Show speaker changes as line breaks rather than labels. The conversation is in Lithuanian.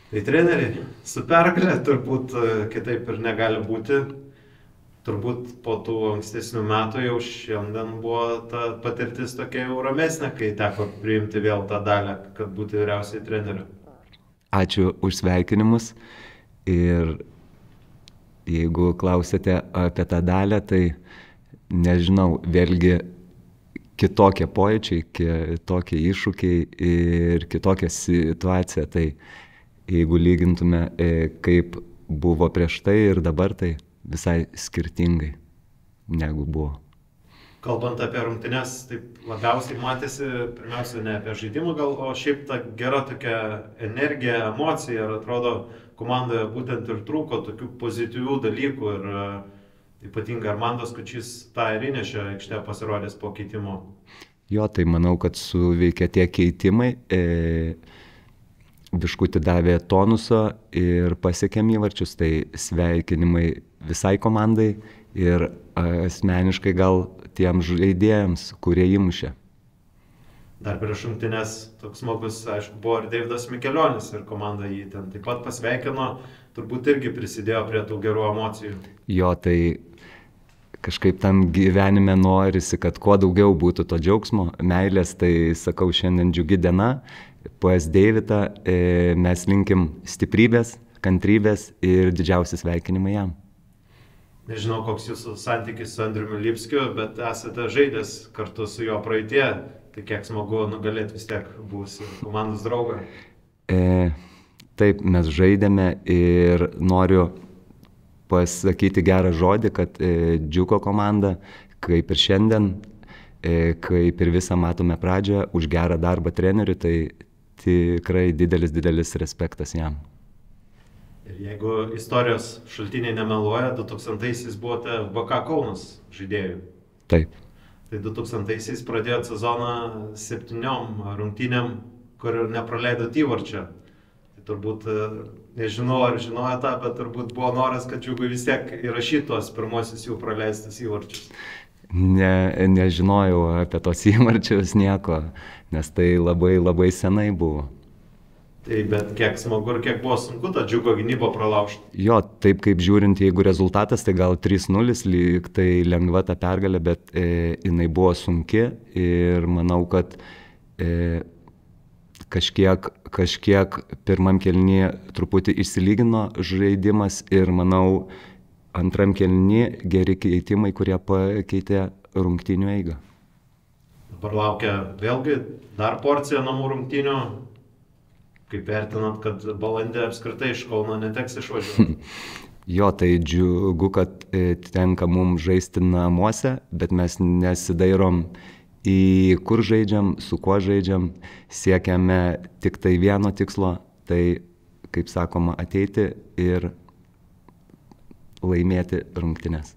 Tai treneri, su pergalė turbūt kitaip ir negali būti. Turbūt po tų ankstesnių metų jau šiandien buvo ta patirtis tokia jau ramesnė, kai teko priimti vėl tą dalę, kad būti vyriausiai treneriu.
Ačiū už sveikinimus ir jeigu klausėte apie tą dalę, tai nežinau, vėlgi kitokie pojūčiai, kitokie iššūkiai ir kitokia situacija. Tai jeigu lygintume, kaip buvo prieš tai ir dabar, tai visai skirtingai negu buvo.
Kalbant apie rungtynes, taip labiausiai matėsi, pirmiausia, ne apie žaidimą gal, o šiaip ta gera tokia energija, emocija, ir atrodo, komandoje būtent ir trūko tokių pozityvių dalykų ir ypatingai Armandas Kučys tą ir įnešė aikštę pasirodęs po keitimo.
Jo, tai manau, kad suveikė tie keitimai, biškutį davė tonuso ir pasiekėm įvarčius, tai sveikinimai visai komandai ir asmeniškai gal tiem žaidėjams, kurie įmušė.
Dar prieš rungtynes toks smagus, aišku, buvo ir Deividas Mikelionis ir komanda jį ten taip pat pasveikino, turbūt irgi prisidėjo prie tų gerų emocijų.
Jo, tai kažkaip tam gyvenime norisi, kad kuo daugiau būtų to džiaugsmo, meilės, tai sakau, šiandien džiugi diena, pas Deividą mes linkim stiprybės, kantrybės ir didžiausi sveikinimai jam.
Nežinau, koks jūsų santykis su Andriumi Lipskiu, bet esate žaidęs kartu su jo praeitie, tai kiek smagu nugalėti vis tiek būsi komandos draugą.
Taip, mes žaidėme ir noriu pasakyti gerą žodį, kad Džiuko komanda, kaip ir šiandien, kaip ir visą matome pradžią, už gerą darbą treneriui, tai tikrai didelis respektas jam.
Ir jeigu istorijos šaltiniai nemeluoja, 2000-aisiais buvote VK Kaunas žaidėjų.
Taip.
Tai 2000-aisiais pradėjot sezoną 7 rungtynėm, kur nepraleidot įvarčio. Tai turbūt, nežinau ar žinojo tą, bet turbūt buvo noras, kad Džiugui vis tiek įrašytų tuos pirmosius jų praleistus įvarčius.
Nežinojau apie tos įvarčius nieko, nes tai labai senai buvo.
Tai bet kiek smagu ir kiek buvo sunku tą Džiugo gynybą pralaužti.
Jo, taip kaip žiūrint, jeigu rezultatas, tai gal 3-0, lyg tai lengva ta pergalė, bet jinai buvo sunki ir manau, kad kažkiek pirmam kėlinyje truputį išsilygino žaidimas ir manau, antram kėlinyje geri keitimai, kurie pakeitė rungtynių eigą.
Dabar laukia vėlgi dar porcija namų rungtynių. Kaip vertinat, kad balandį apskritai iš Kauno neteks išvažiuoti?
Jo, tai džiugu, kad tenka mums žaisti namuose, bet mes nesidairom į kur žaidžiam, su kuo žaidžiam, siekiame tik tai vieno tikslo, tai, kaip sakoma, ateiti ir laimėti rungtynes.